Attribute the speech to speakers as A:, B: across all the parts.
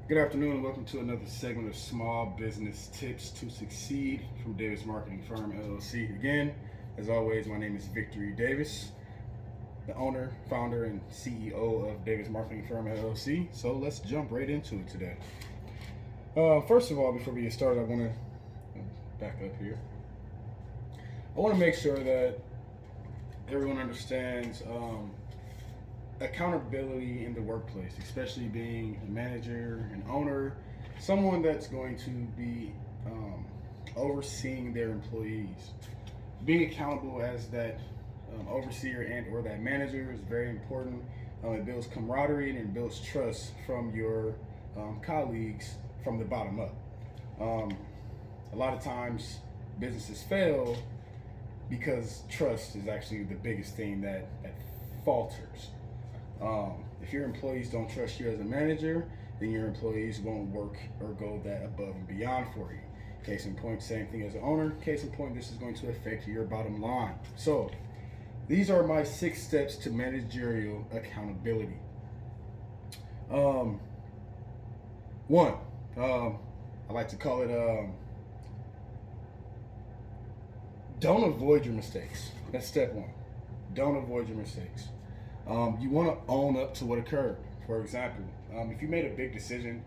A: Good afternoon and welcome to another segment of Small Business Tips to Succeed from Davis Marketing Firm LLC. Again, as always, my name is Victory Davis, the owner, founder, and CEO of Davis Marketing Firm LLC. So let's jump right into it today. First of all, before we get started, I want to back up here. I want to make sure that everyone understands accountability in the workplace, especially being a manager, an owner, someone that's going to be overseeing their employees. Being accountable as that overseer and or that manager is very important. It builds camaraderie and it builds trust from your colleagues from the bottom up. A lot of times businesses fail because trust is actually the biggest thing that falters. If your employees don't trust you as a manager, then your employees won't work or go that above and beyond for you. Case in point, same thing as an owner. Case in point, this is going to affect your bottom line. So, these are my 6 steps to managerial accountability. One, I like to call it don't avoid your mistakes. That's step 1. Don't avoid your mistakes. You want to own up to what occurred. For example, if you made a big decision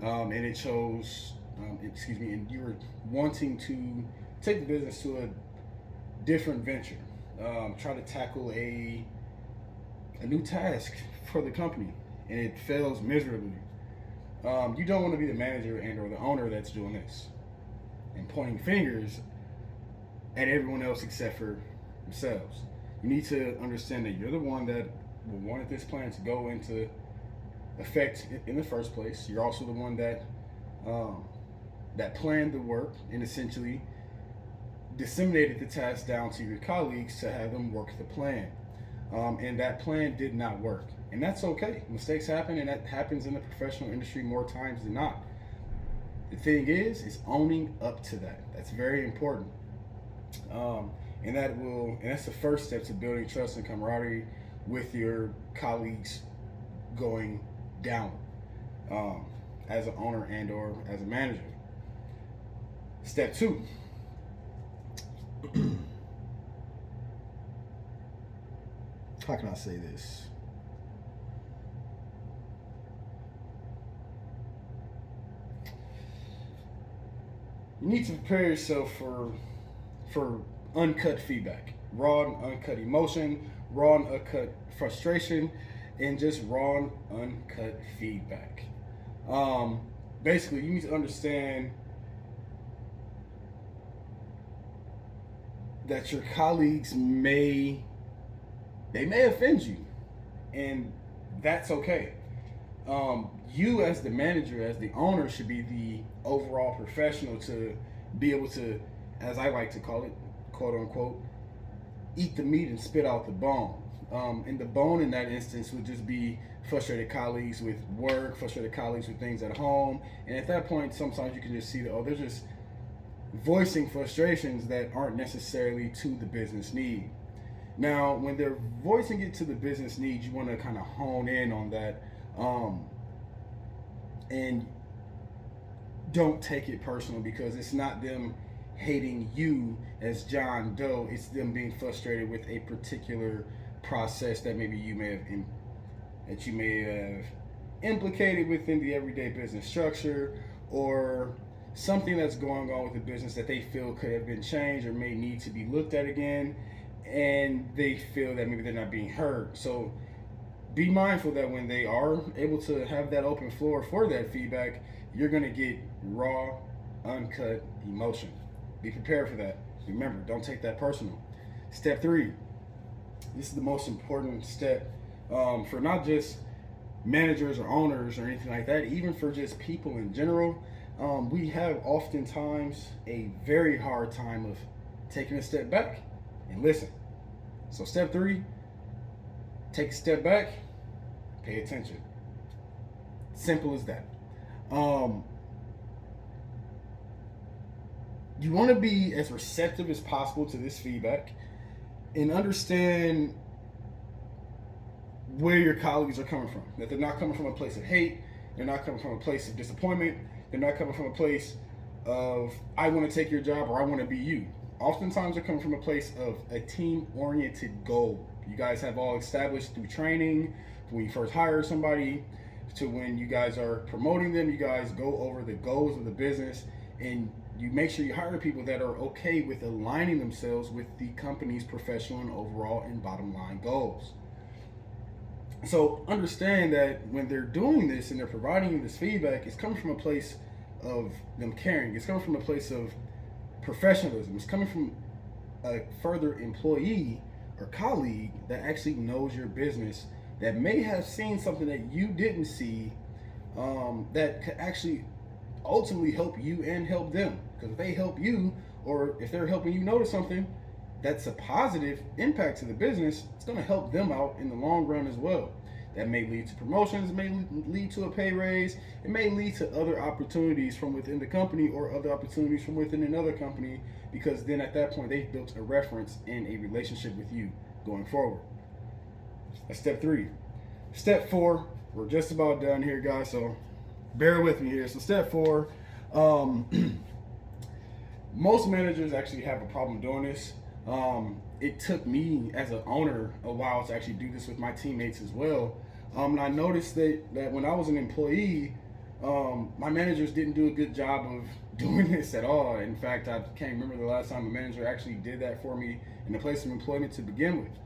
A: and it chose, and you were wanting to take the business to a different venture, try to tackle a new task for the company, and it fails miserably. You don't want to be the manager and or the owner that's doing this and pointing fingers at everyone else except for themselves. You need to understand that you're the one that wanted this plan to go into effect in the first place. You're also the one that that planned the work and essentially disseminated the task down to your colleagues to have them work the plan. And that plan did not work. And that's okay. Mistakes happen, and that happens in the professional industry more times than not. The thing is owning up to that. That's very important. And that's the first step to building trust and camaraderie with your colleagues going down as an owner and or as a manager. Step 2. How can I say this? You need to prepare yourself for uncut feedback, raw and uncut emotion, raw and uncut frustration, and just raw and uncut feedback. Basically, you need to understand that your colleagues may offend you, and that's okay. You as the manager, as the owner, should be the overall professional to be able to, as I like to call it, quote unquote, eat the meat and spit out the bone. And the bone in that instance would just be frustrated colleagues with work, frustrated colleagues with things at home. And at that point, sometimes you can just see that, they're just voicing frustrations that aren't necessarily to the business need. Now, when they're voicing it to the business need, you want to kind of hone in on that and don't take it personal, because it's not them hating you as John Doe. It's them being frustrated with a particular process that maybe you may have implicated within the everyday business structure, or something that's going on with the business that they feel could have been changed or may need to be looked at again, and they feel that maybe they're not being heard. So be mindful that when they are able to have that open floor for that feedback, you're going to get raw, uncut emotion. Be prepared for that. Remember, don't take that personal. Step 3. This is the most important step for not just managers or owners or anything like that, even for just people in general. We have oftentimes a very hard time of taking a step back and listen. So step 3, take a step back, pay attention. Simple as that. You want to be as receptive as possible to this feedback and understand where your colleagues are coming from. That they're not coming from a place of hate. They're not coming from a place of disappointment. They're not coming from a place of I want to take your job or I want to be you. Oftentimes they're coming from a place of a team-oriented goal. You guys have all established through training, when you first hire somebody, to when you guys are promoting them. You guys go over the goals of the business, and you make sure you hire people that are okay with aligning themselves with the company's professional and overall and bottom line goals. So understand that when they're doing this and they're providing you this feedback, it's coming from a place of them caring. It's coming from a place of professionalism. It's coming from a further employee or colleague that actually knows your business, that may have seen something that you didn't see, that could actually ultimately help you and help them. Because if they help you, or if they're helping you notice something that's a positive impact to the business, it's going to help them out in the long run as well. That may lead to promotions, it may lead to a pay raise, it may lead to other opportunities from within the company or other opportunities from within another company, because then at that point they've built a reference and a relationship with you going forward. That's step 3. Step 4, we're just about done here, guys, so bear with me here. So step 4, most managers actually have a problem doing this. It took me as an owner a while to actually do this with my teammates as well. And I noticed that when I was an employee, my managers didn't do a good job of doing this at all. In fact, I can't remember the last time a manager actually did that for me in the place of employment to begin with.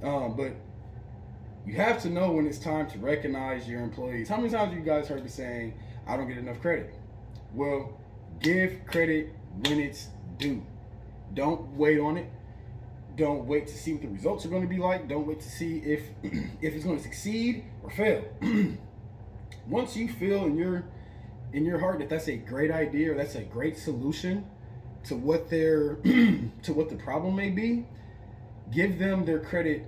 A: But you have to know when it's time to recognize your employees. How many times have you guys heard the saying, I don't get enough credit? Well, give credit when it's due. Don't wait on it. Don't wait to see what the results are going to be like. Don't wait to see if it's going to succeed or fail. Once you feel in your heart that that's a great idea or that's a great solution to what their to what the problem may be, give them their credit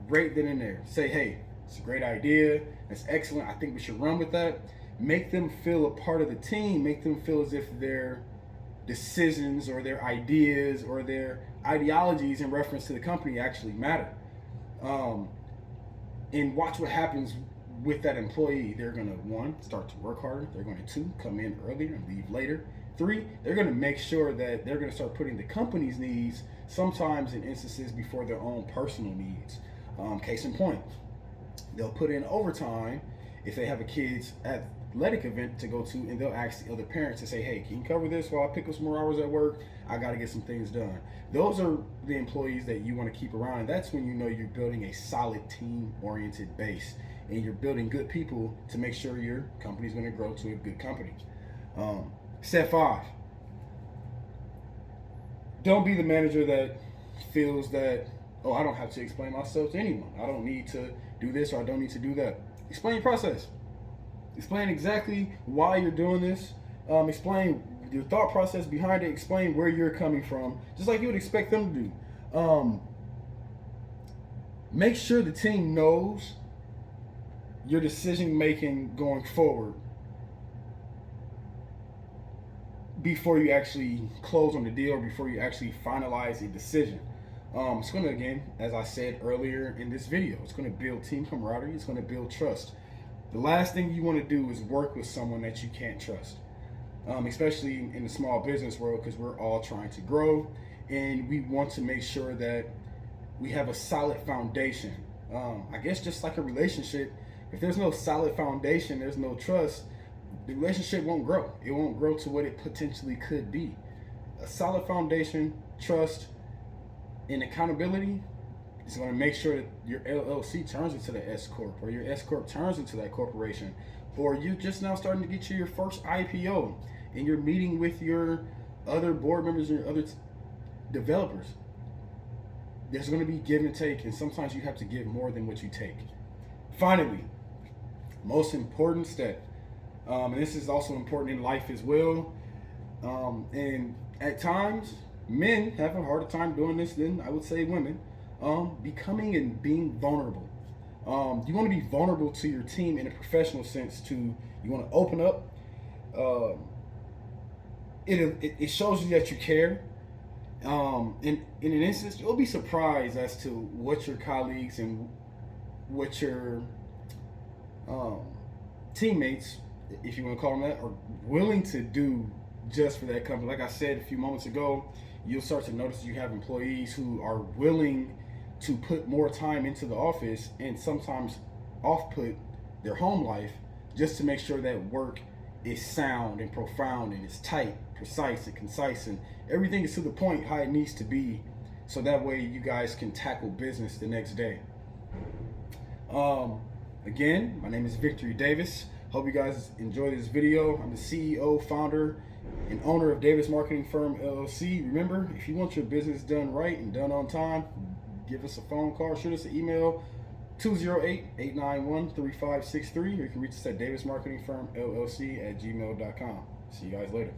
A: right then and there. Say, hey, it's a great idea. That's excellent. I think we should run with that. Make them feel a part of the team. Make them feel as if their decisions or their ideas or their ideologies in reference to the company actually matter. And watch what happens with that employee. They're going to, 1, start to work harder. They're going to, 2, come in earlier and leave later. 3, they're going to make sure that they're going to start putting the company's needs sometimes in instances before their own personal needs. Case in point, they'll put in overtime if they have a kid's athletic event to go to, and they'll ask the other parents to say, hey, can you cover this while I pick up some more hours at work? I got to get some things done. Those are the employees that you want to keep around, and that's when you know you're building a solid team-oriented base, and you're building good people to make sure your company's going to grow to a good company. Step 5, don't be the manager that feels that, oh, I don't have to explain myself to anyone. I don't need to do this or I don't need to do that. Explain your process. Explain exactly why you're doing this. Explain your thought process behind it. Explain where you're coming from, just like you would expect them to do. Make sure the team knows your decision making going forward before you actually close on the deal or before you actually finalize a decision. It's going to, again, as I said earlier in this video, it's going to build team camaraderie. It's going to build trust. The last thing you want to do is work with someone that you can't trust, especially in the small business world, because we're all trying to grow and we want to make sure that we have a solid foundation. I guess just like a relationship, if there's no solid foundation, there's no trust, the relationship won't grow. It won't grow to what it potentially could be. A solid foundation, trust, and accountability is going to make sure that your LLC turns into the S Corp, or your S Corp turns into that corporation, or you're just now starting to get your first IPO and you're meeting with your other board members and your other developers. There's going to be give and take, and sometimes you have to give more than what you take. Finally, most important step, and this is also important in life as well, and at times men have a harder time doing this than I would say women. Becoming and being vulnerable. You want to be vulnerable to your team in a professional sense. You want to open up. It shows you that you care. In an instance, you'll be surprised as to what your colleagues and what your teammates if you want to call them that, are willing to do just for that company. Like I said a few moments ago, you'll start to notice you have employees who are willing to put more time into the office and sometimes off put their home life just to make sure that work is sound and profound and it's tight, precise, and concise, and everything is to the point how it needs to be, so that way you guys can tackle business the next day. Again, my name is Victory Davis. Hope you guys enjoyed this video. I'm the CEO, founder, and owner of Davis Marketing Firm LLC. Remember, if you want your business done right and done on time, give us a phone call, shoot us an email, 208-891-3563, or you can reach us at davismarketingfirmllc@gmail.com. See you guys later.